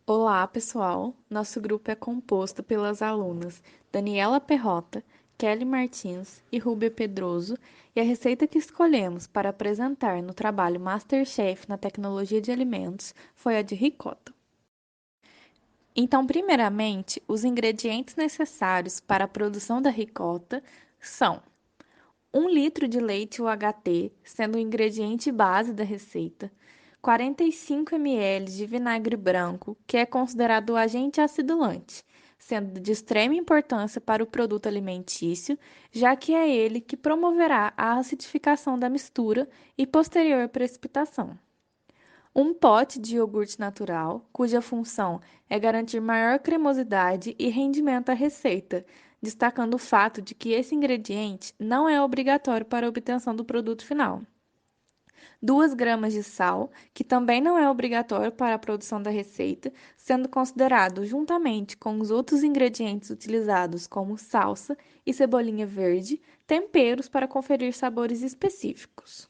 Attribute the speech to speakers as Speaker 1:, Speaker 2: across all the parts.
Speaker 1: Olá, pessoal! Nosso grupo é composto pelas alunas Daniela Perrota, Kelly Martins e Rúbia Pedroso, e a receita que escolhemos para apresentar no trabalho MasterChef na tecnologia de alimentos foi a de ricota. Então, primeiramente, os ingredientes necessários para a produção da ricota são 1 litro de leite UHT, sendo o ingrediente base da receita, 45 ml de vinagre branco, que é considerado o agente acidulante, sendo de extrema importância para o produto alimentício, já que é ele que promoverá a acidificação da mistura e posterior precipitação. Um pote de iogurte natural, cuja função é garantir maior cremosidade e rendimento à receita, destacando o fato de que esse ingrediente não é obrigatório para a obtenção do produto final. 2 gramas de sal, que também não é obrigatório para a produção da receita, sendo considerado juntamente com os outros ingredientes utilizados, como salsa e cebolinha verde, temperos para conferir sabores específicos.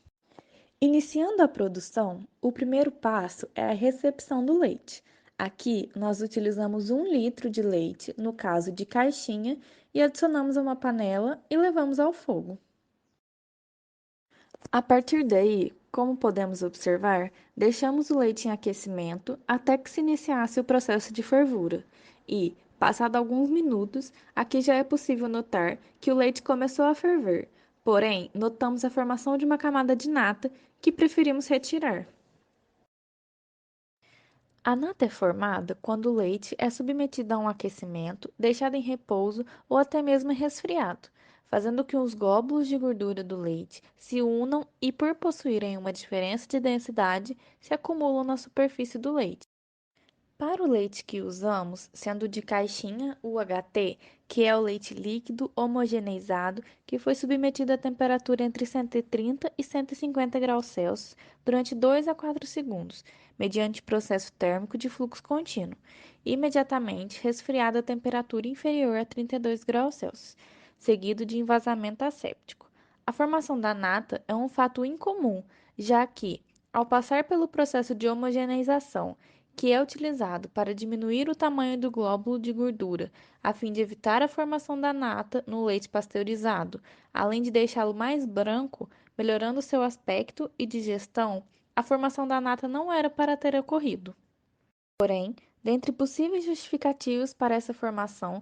Speaker 1: Iniciando a produção, o primeiro passo é a recepção do leite. Aqui, nós utilizamos 1 litro de leite, no caso de caixinha, e adicionamos a uma panela e levamos ao fogo. A partir daí, como podemos observar, deixamos o leite em aquecimento até que se iniciasse o processo de fervura. E, passado alguns minutos, aqui já é possível notar que o leite começou a ferver. Porém, notamos a formação de uma camada de nata que preferimos retirar. A nata é formada quando o leite é submetido a um aquecimento, deixado em repouso ou até mesmo resfriado, fazendo que os glóbulos de gordura do leite se unam e, por possuírem uma diferença de densidade, se acumulam na superfície do leite. Para o leite que usamos, sendo de caixinha UHT, que é o leite líquido homogeneizado que foi submetido a temperatura entre 130 e 150 graus Celsius durante 2 a 4 segundos, mediante processo térmico de fluxo contínuo, imediatamente resfriado a temperatura inferior a 32 graus Celsius, seguido de envasamento asséptico. A formação da nata é um fato incomum, já que, ao passar pelo processo de homogeneização, que é utilizado para diminuir o tamanho do glóbulo de gordura, a fim de evitar a formação da nata no leite pasteurizado, além de deixá-lo mais branco, melhorando seu aspecto e digestão, a formação da nata não era para ter ocorrido. Porém, dentre possíveis justificativos para essa formação,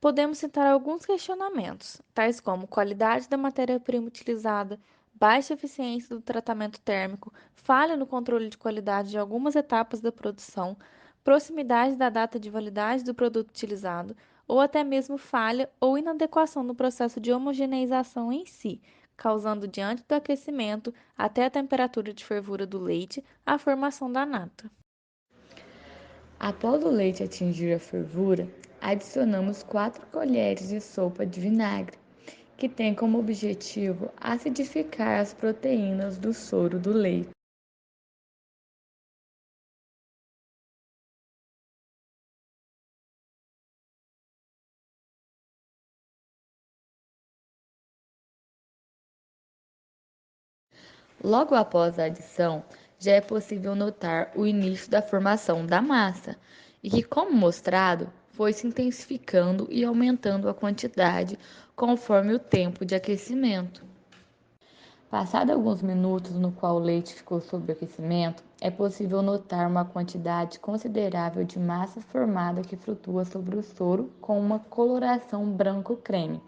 Speaker 1: podemos citar alguns questionamentos, tais como qualidade da matéria-prima utilizada, baixa eficiência do tratamento térmico, falha no controle de qualidade de algumas etapas da produção, proximidade da data de validade do produto utilizado, ou até mesmo falha ou inadequação no processo de homogeneização em si, causando, diante do aquecimento até a temperatura de fervura do leite, a formação da nata.
Speaker 2: Após o leite atingir a fervura, adicionamos 4 colheres de sopa de vinagre, que tem como objetivo acidificar as proteínas do soro do leite. Logo após a adição, já é possível notar o início da formação da massa, e que, como mostrado, foi se intensificando e aumentando a quantidade conforme o tempo de aquecimento. Passado alguns minutos no qual o leite ficou sob aquecimento, é possível notar uma quantidade considerável de massa formada que flutua sobre o soro com uma coloração branco-creme.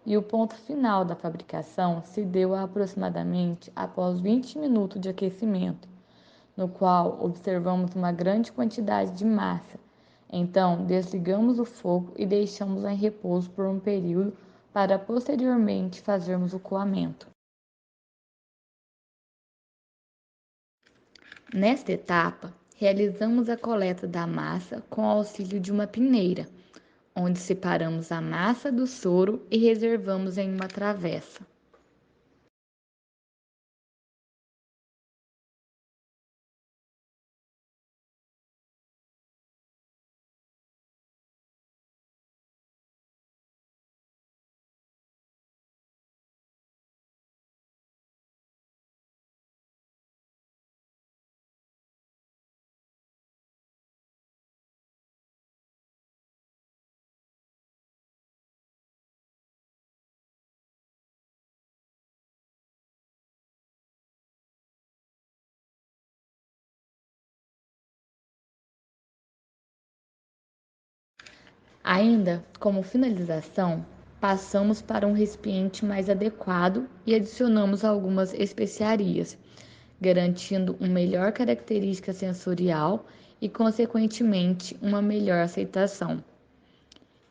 Speaker 2: E o ponto final da fabricação se deu aproximadamente após 20 minutos de aquecimento, no qual observamos uma grande quantidade de massa. Então, desligamos o fogo e deixamos em repouso por um período para posteriormente fazermos o coamento. Nesta etapa, realizamos a coleta da massa com auxílio de uma peneira, onde separamos a massa do soro e reservamos em uma travessa. Ainda, como finalização, passamos para um recipiente mais adequado e adicionamos algumas especiarias, garantindo uma melhor característica sensorial e, consequentemente, uma melhor aceitação.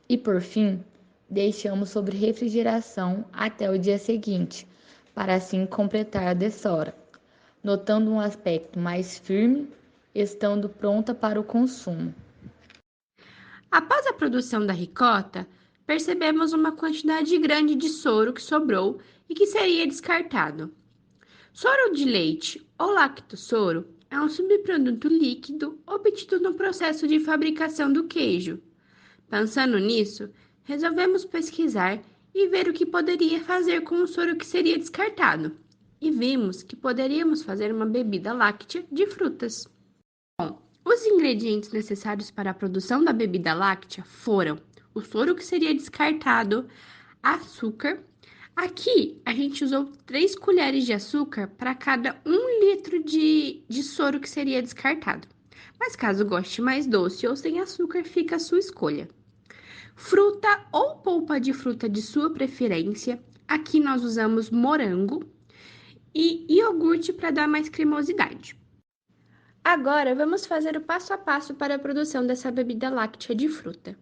Speaker 2: E por fim, deixamos sobre refrigeração até o dia seguinte, para assim completar a dessora, notando um aspecto mais firme, estando pronta para o consumo.
Speaker 3: Após a produção da ricota, percebemos uma quantidade grande de soro que sobrou e que seria descartado. Soro de leite ou lactossoro é um subproduto líquido obtido no processo de fabricação do queijo. Pensando nisso, resolvemos pesquisar e ver o que poderia fazer com o soro que seria descartado. E vimos que poderíamos fazer uma bebida láctea de frutas. Os ingredientes necessários para a produção da bebida láctea foram o soro que seria descartado, açúcar. Aqui a gente usou 3 colheres de açúcar para cada 1 litro de soro que seria descartado. Mas caso goste mais doce ou sem açúcar, fica a sua escolha. Fruta ou polpa de fruta de sua preferência. Aqui nós usamos morango e iogurte para dar mais cremosidade. Agora vamos fazer o passo a passo para a produção dessa bebida láctea de fruta.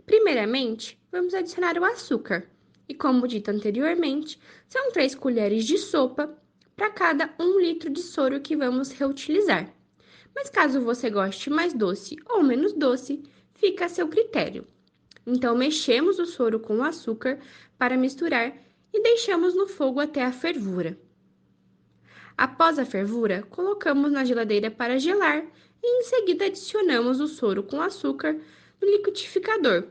Speaker 3: Primeiramente, vamos adicionar o açúcar. E como dito anteriormente, são 3 colheres de sopa para cada 1 litro de soro que vamos reutilizar. Mas caso você goste mais doce ou menos doce, fica a seu critério. Então, mexemos o soro com o açúcar para misturar e deixamos no fogo até a fervura. Após a fervura, colocamos na geladeira para gelar e em seguida adicionamos o soro com açúcar no liquidificador,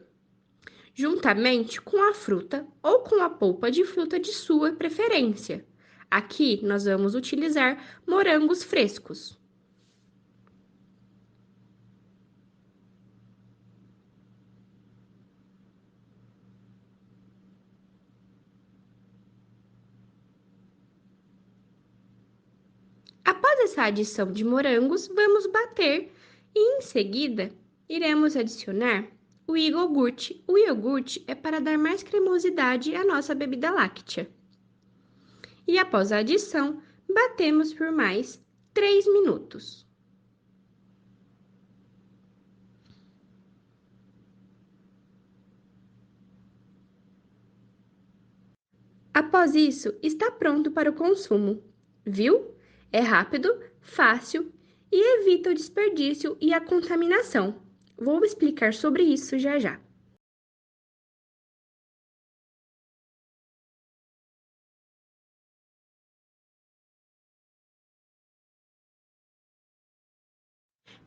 Speaker 3: juntamente com a fruta ou com a polpa de fruta de sua preferência. Aqui nós vamos utilizar morangos frescos. Após essa adição de morangos, vamos bater e em seguida iremos adicionar o iogurte. O iogurte é para dar mais cremosidade à nossa bebida láctea. E após a adição, batemos por mais 3 minutos. Após isso, está pronto para o consumo. Viu? É rápido, fácil e evita o desperdício e a contaminação. Vou explicar sobre isso já já.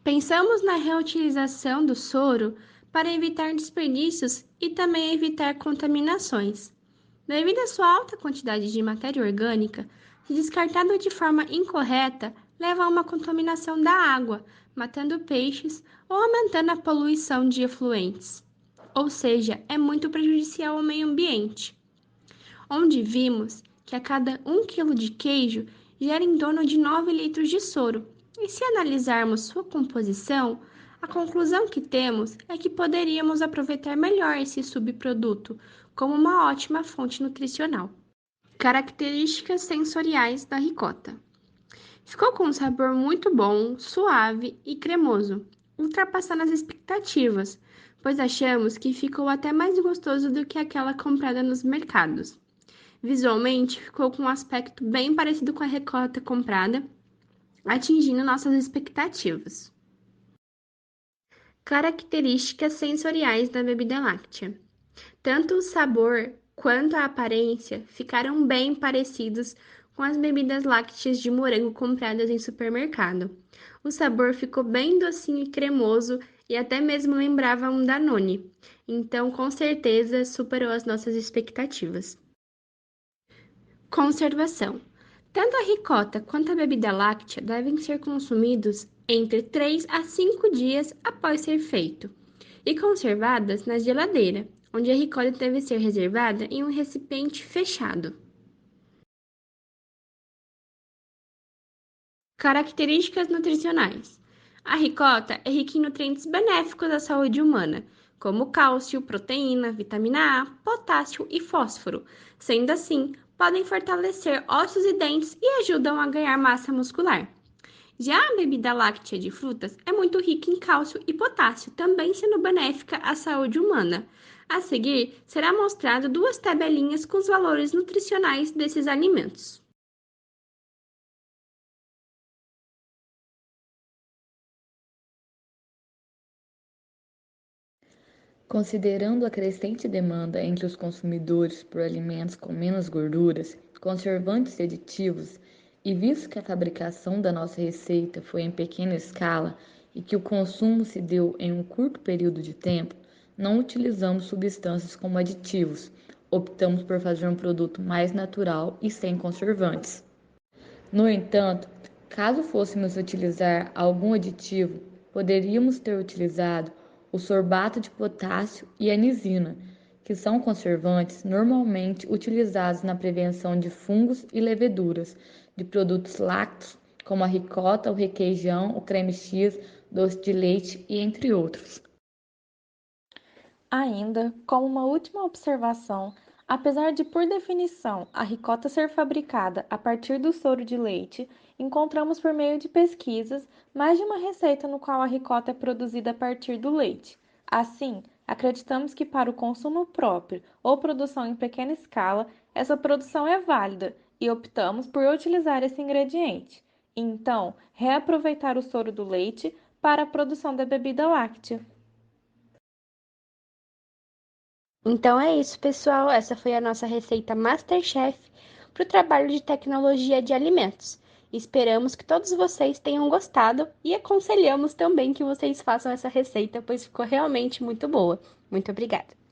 Speaker 3: Pensamos na reutilização do soro para evitar desperdícios e também evitar contaminações. Devido à sua alta quantidade de matéria orgânica, se descartado de forma incorreta, leva a uma contaminação da água, matando peixes ou aumentando a poluição de efluentes. Ou seja, é muito prejudicial ao meio ambiente. Onde vimos que a cada 1 quilo de queijo gera em torno de 9 litros de soro. E se analisarmos sua composição, a conclusão que temos é que poderíamos aproveitar melhor esse subproduto como uma ótima fonte nutricional. Características sensoriais da ricota. Ficou com um sabor muito bom, suave e cremoso, ultrapassando as expectativas, pois achamos que ficou até mais gostoso do que aquela comprada nos mercados. Visualmente, ficou com um aspecto bem parecido com a ricota comprada, atingindo nossas expectativas. Características sensoriais da bebida láctea. Tanto o sabor quanto a aparência ficaram bem parecidos com as bebidas lácteas de morango compradas em supermercado. O sabor ficou bem docinho e cremoso e até mesmo lembrava um Danone. Então, com certeza, superou as nossas expectativas. Conservação. Tanto a ricota quanto a bebida láctea devem ser consumidos entre 3 a 5 dias após ser feito e conservadas na geladeira, onde a ricota deve ser reservada em um recipiente fechado. Características nutricionais. A ricota é rica em nutrientes benéficos à saúde humana, como cálcio, proteína, vitamina A, potássio e fósforo. Sendo assim, podem fortalecer ossos e dentes e ajudam a ganhar massa muscular. Já a bebida láctea de frutas é muito rica em cálcio e potássio, também sendo benéfica à saúde humana. A seguir, será mostrado duas tabelinhas com os valores nutricionais desses alimentos.
Speaker 2: Considerando a crescente demanda entre os consumidores por alimentos com menos gorduras, conservantes e aditivos, e visto que a fabricação da nossa receita foi em pequena escala e que o consumo se deu em um curto período de tempo, não utilizamos substâncias como aditivos. Optamos por fazer um produto mais natural e sem conservantes. No entanto, caso fôssemos utilizar algum aditivo, poderíamos ter utilizado o sorbato de potássio e a nisina, que são conservantes normalmente utilizados na prevenção de fungos e leveduras de produtos lácteos, como a ricota, o requeijão, o creme cheese, doce de leite e entre outros.
Speaker 1: Ainda, como uma última observação, apesar de, por definição, a ricota ser fabricada a partir do soro de leite, encontramos por meio de pesquisas mais de uma receita no qual a ricota é produzida a partir do leite. Assim, acreditamos que para o consumo próprio ou produção em pequena escala, essa produção é válida e optamos por utilizar esse ingrediente. Então, reaproveitar o soro do leite para a produção da bebida láctea.
Speaker 3: Então é isso, pessoal. Essa foi a nossa receita MasterChef para o trabalho de tecnologia de alimentos. Esperamos que todos vocês tenham gostado e aconselhamos também que vocês façam essa receita, pois ficou realmente muito boa. Muito obrigada!